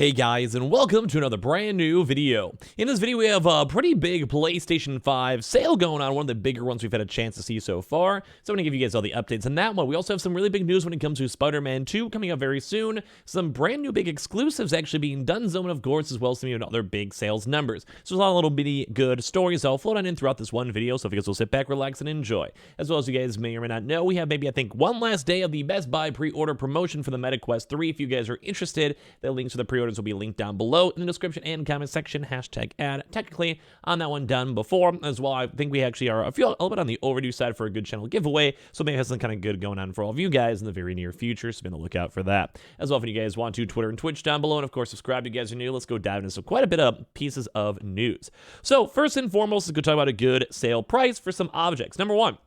Hey guys, and welcome to another brand new video. In this video, we have a pretty big PlayStation 5 sale going on, one of the bigger ones we've had a chance to see so far. So I'm going to give you guys all the updates on that one. We also have some really big news when it comes to SpiderMan 2 coming up very soon. Some brand new big exclusives actually being done, and of course, as well as some other big sales numbers. So there's a lot of little bitty good stories I'll float on in throughout this one video, so if you guys will sit back, relax, and enjoy. As well as you guys may or may not know, we have maybe, I think, one last day of the Best Buy pre-order promotion for the MetaQuest 3. If you guys are interested, the links to the pre-orders will be linked down below in the description and comment section. Hashtag ad. Technically, on that one done before as well. I think we actually are a little bit on the overdue side for a good channel giveaway, so maybe it has something kind of good going on for all of you guys in the very near future, so be on the lookout for that. As well, if you guys want to, Twitter and Twitch down below, and of course, subscribe if you guys are new. Let's go dive into quite a bit of pieces of news. So, first and foremost, let's go talk about a good sale price for some objects. Number one,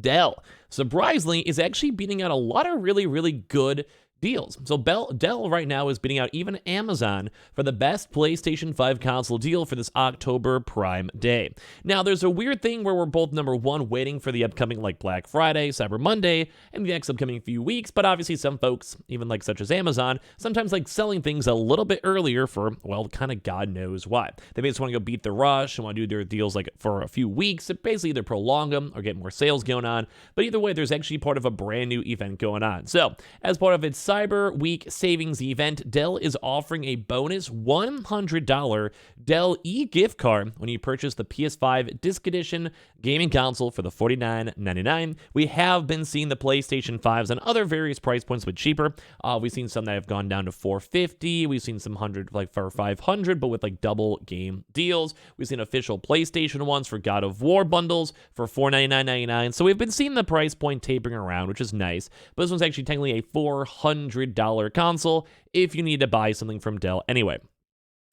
Dell, surprisingly, is actually beating out a lot of really good deals. So Dell right now is beating out even Amazon for the best PlayStation 5 console deal for this October Prime Day. Now, there's a weird thing where we're both, number one, waiting for the upcoming like Black Friday, Cyber Monday, and the next upcoming few weeks, but obviously some folks, even like such as Amazon, sometimes like selling things a little bit earlier for, well, kind of God knows why. They may just want to go beat the rush and want to do their deals like for a few weeks to basically either prolong them or get more sales going on, but either way, there's actually part of a brand new event going on. So, as part of its Cyber Week savings event, Dell is offering a bonus $100 Dell e-gift card when you purchase the PS5 Disc Edition gaming console for the $49.99. We have been seeing the PlayStation 5s on other various price points, but cheaper. We've seen some that have gone down to $450. We've seen some like for $500, but with like double game deals. We've seen official PlayStation ones for God of War bundles for $499.99. So we've been seeing the price point tapering around, which is nice. But this one's actually technically a $400 console if you need to buy something from Dell anyway.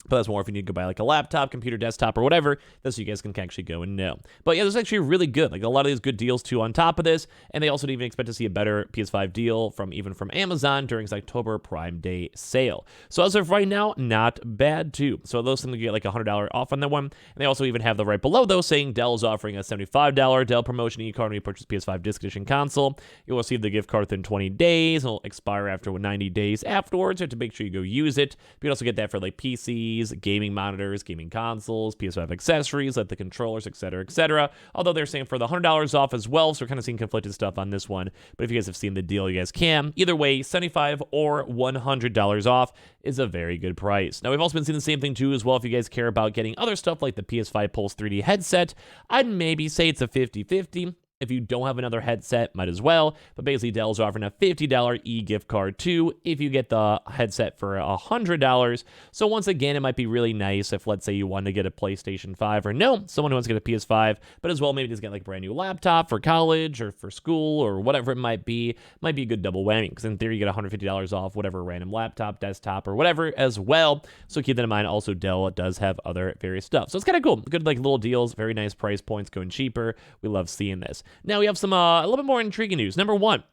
But that's more if you need to go buy like a laptop, computer, desktop, or whatever. That's so you guys can actually go and know. But yeah, there's actually really good, like a lot of these good deals too on top of this. And they also didn't even expect to see a better PS5 deal from Amazon during its October Prime Day sale. So as of right now, not bad too. So those things get like $100 off on that one. And they also even have the right below those saying Dell is offering a $75 Dell promotion e-card when you purchase PS5 Disc Edition console. You'll receive the gift card within 20 days. It'll expire after 90 days afterwards. You have to make sure you go use it. But you can also get that for like PCs, gaming monitors, gaming consoles, PS5 accessories like the controllers, etc. Although they're saying for the $100 off as well, so we're kind of seeing conflicted stuff on this one. But if you guys have seen the deal, you guys can. Either way, $75 or $100 off is a very good price. Now, we've also been seeing the same thing too as well if you guys care about getting other stuff like the PS5 Pulse 3D headset. I'd maybe say it's a 50-50. If you don't have another headset, might as well. But basically, Dell's offering a $50 e-gift card too if you get the headset for $100. So once again, it might be really nice if, let's say, you want to get a PlayStation 5 or no, someone who wants to get a PS5, but as well maybe just get like a brand new laptop for college or for school or whatever it might be a good double whammy because in theory, you get $150 off whatever random laptop, desktop, or whatever as well. So keep that in mind. Also, Dell does have other various stuff. So it's kind of cool. Good like little deals, very nice price points, going cheaper. We love seeing this. Now we have some a little bit more intriguing news. Number one,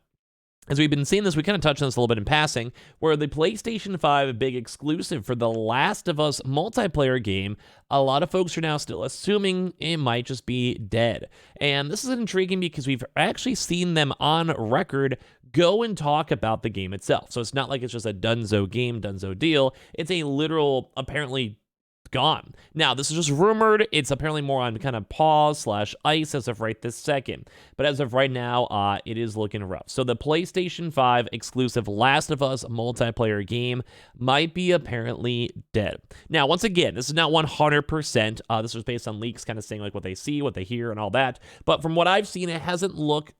as we've been seeing this, we kind of touched on this a little bit in passing, where the PlayStation 5 big exclusive for The Last of Us multiplayer game, a lot of folks are now still assuming it might just be dead. And this is intriguing because we've actually seen them on record go and talk about the game itself. So it's not like it's just a dunzo game, dunzo deal. It's a literal, apparently, gone. Now, this is just rumored. It's apparently more on kind of pause/ice as of right this second. But as of right now, it is looking rough. So the PlayStation 5 exclusive Last of Us multiplayer game might be apparently dead. Now, once again, this is not 100%. This was based on leaks kind of saying like what they see, what they hear, and all that. But from what I've seen, it hasn't looked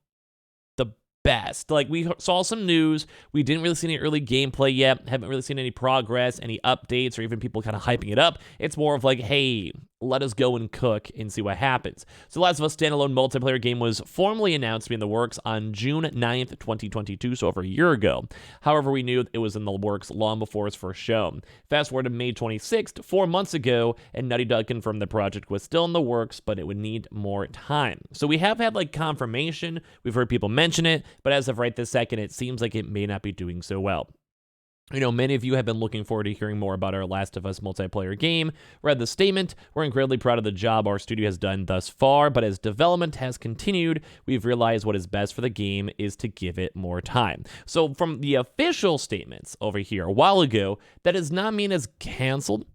the best. Like, we saw some news. We didn't really see any early gameplay yet. Haven't really seen any progress, any updates, or even people kind of hyping it up. It's more of like, hey, let us go and cook and see what happens. So Last of Us standalone multiplayer game was formally announced to be in the works on June 9th, 2022, so over a year ago. However, we knew it was in the works long before its first show. Fast forward to May 26th, 4 months ago, and Naughty Dog confirmed the project was still in the works, but it would need more time. So we have had like confirmation. We've heard people mention it, but as of right this second, it seems like it may not be doing so well. Many of you have been looking forward to hearing more about our Last of Us multiplayer game. Read the statement. We're incredibly proud of the job our studio has done thus far, but as development has continued, we've realized what is best for the game is to give it more time. So from the official statements over here a while ago, that does not mean it's canceled.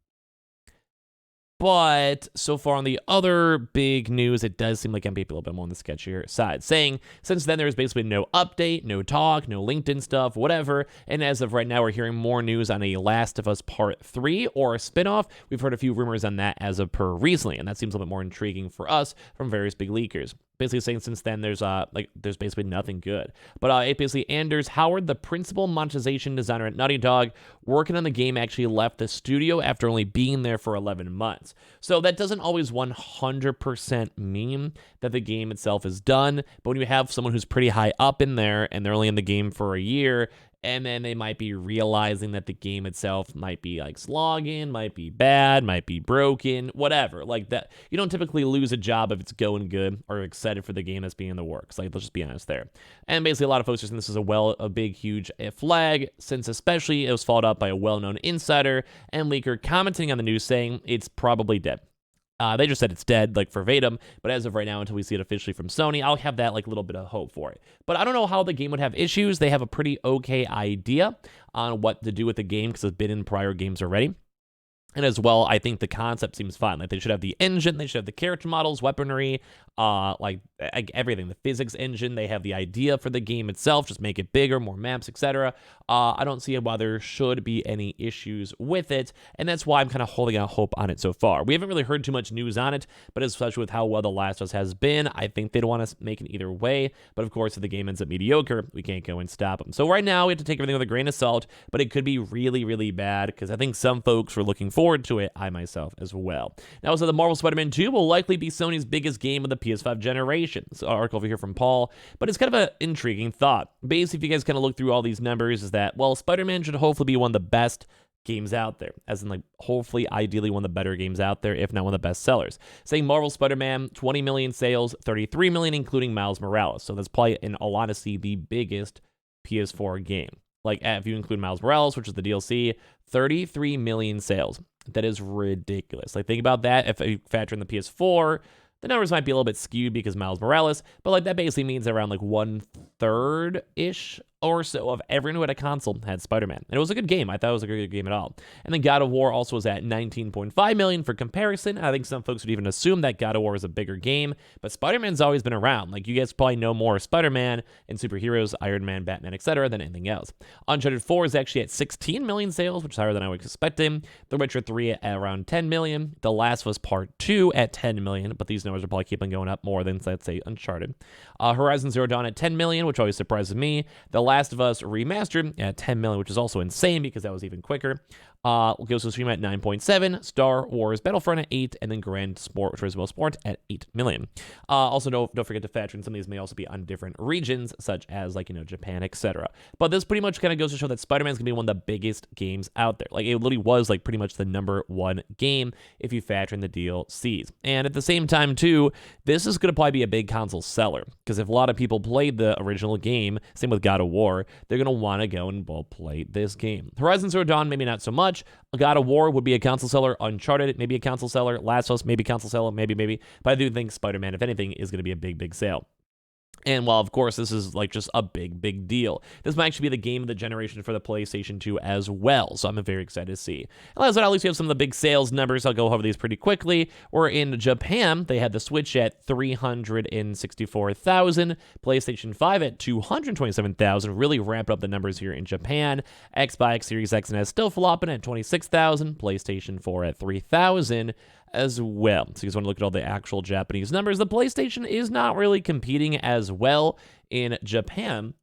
But so far on the other big news, it does seem like I'm maybe a little bit more on the sketchier side, saying since then there's basically no update, no talk, no LinkedIn stuff, whatever. And as of right now, we're hearing more news on a Last of Us Part 3 or a spinoff. We've heard a few rumors on that as of per recently, and that seems a little bit more intriguing for us from various big leakers. Basically saying since then there's basically nothing good. But it basically Anders Howard, the principal monetization designer at Naughty Dog, working on the game, actually left the studio after only being there for 11 months. So that doesn't always 100% mean that the game itself is done. But when you have someone who's pretty high up in there and they're only in the game for a year, and then they might be realizing that the game itself might be like slogging, might be bad, might be broken, whatever. Like that, you don't typically lose a job if it's going good or excited for the game that's being in the works. Like, let's just be honest there. And basically, a lot of folks are saying this is a big, huge flag, since especially it was followed up by a well-known insider and leaker commenting on the news saying it's probably dead. They just said it's dead, like verbatim, but as of right now, until we see it officially from Sony, I'll have that like little bit of hope for it. But I don't know how the game would have issues. They have a pretty okay idea on what to do with the game because it's been in prior games already. And as well, I think the concept seems fine. Like, they should have the engine, they should have the character models, weaponry, like everything. The physics engine, they have the idea for the game itself, just make it bigger, more maps, etc. I don't see why there should be any issues with it, and that's why I'm kind of holding out hope on it so far. We haven't really heard too much news on it, but especially with how well The Last of Us has been, I think they'd want to make it either way. But of course, if the game ends up mediocre, we can't go and stop them. So right now, we have to take everything with a grain of salt, but it could be really, really bad, because I think some folks were looking forward to it, I myself as well. Now, also, the Marvel Spider-Man 2 will likely be Sony's biggest game of the PS5 generation. It's an article over here from Paul, but it's kind of an intriguing thought. Basically, if you guys kind of look through all these numbers, is that, well, Spider-Man should hopefully be one of the best games out there, as in, like, hopefully, ideally, one of the better games out there, if not one of the best sellers. Saying Marvel Spider-Man, 20 million sales, 33 million, including Miles Morales. So that's probably, in all honesty, the biggest PS4 game. Like, if you include Miles Morales, which is the DLC, 33 million sales. That is ridiculous. Like, think about that. If you factor in the PS4, the numbers might be a little bit skewed because Miles Morales, but like that basically means around like 1/3-ish or so of everyone who had a console had Spider-Man. And it was a good game. I thought it was a good game at all. And then God of War also was at 19.5 million for comparison. I think some folks would even assume that God of War is a bigger game, but Spider-Man's always been around. Like, you guys probably know more Spider-Man and superheroes, Iron Man, Batman, etc. than anything else. Uncharted 4 is actually at 16 million sales, which is higher than I was expecting. The Witcher 3 at around 10 million. The Last of Us Part 2 at 10 million, but these numbers are probably keeping going up more than, let's say, Uncharted. Horizon Zero Dawn at 10 million, which always surprises me. The Last of Us Remastered at 10 million, which is also insane because that was even quicker. Ghost of Tsushima at 9.7, Star Wars Battlefront at 8, and then Grand Turismo Sport at 8 million. Also, don't forget to factor in some of these may also be on different regions, such as, like, Japan, etc. But this pretty much kind of goes to show that Spider-Man's gonna be one of the biggest games out there. Like, it literally was, like, pretty much the #1 game if you factor in the DLCs. And at the same time, too, this is gonna probably be a big console seller, because if a lot of people played the original game, same with God of War, they're gonna want to go and play this game. Horizon Zero Dawn, maybe not so much. God of War would be a console seller. Uncharted, maybe a console seller. Last of Us, maybe console seller, maybe. But I do think Spider-Man, if anything, is going to be a big sale. And while, of course, this is like just a big deal, this might actually be the game of the generation for the PlayStation 2 as well. So I'm very excited to see. And last but not least, we have some of the big sales numbers. I'll go over these pretty quickly. We're in Japan. They had the Switch at 364,000. PlayStation 5 at 227,000. Really ramped up the numbers here in Japan. Xbox Series X and S still flopping at 26,000. PlayStation 4 at 3,000. As well. So you guys want to look at all the actual Japanese numbers. The PlayStation is not really competing as well in Japan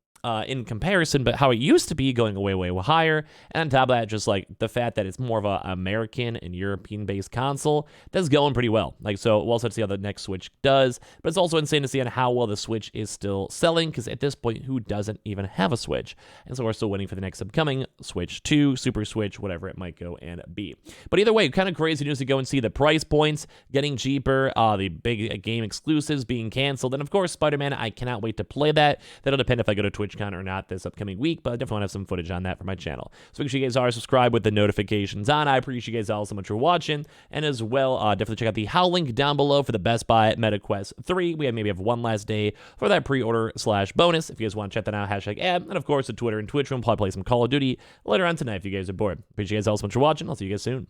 in comparison, but how it used to be, going way higher. And on top of that, just like the fact that it's more of an American and European-based console, that's going pretty well. Like, so we'll also see how the next Switch does, but it's also insane to see on how well the Switch is still selling, because at this point, who doesn't even have a Switch? And so we're still waiting for the next upcoming Switch 2, Super Switch, whatever it might go and be. But either way, kind of crazy news to go and see the price points getting cheaper, the big game exclusives being canceled, and of course, Spider-Man, I cannot wait to play that. That'll depend if I go to Twitch Twitch content or not this upcoming week, but I definitely want to have some footage on that for my channel. So make sure you guys are subscribed with the notifications on. I appreciate you guys all so much for watching, and as well, definitely check out the How link down below for the Best Buy MetaQuest 3. We maybe have one last day for that pre-order/bonus. If you guys want to check that out, hashtag ad, and of course the Twitter and Twitch room. Probably play some Call of Duty later on tonight if you guys are bored. Appreciate you guys all so much for watching. I'll see you guys soon.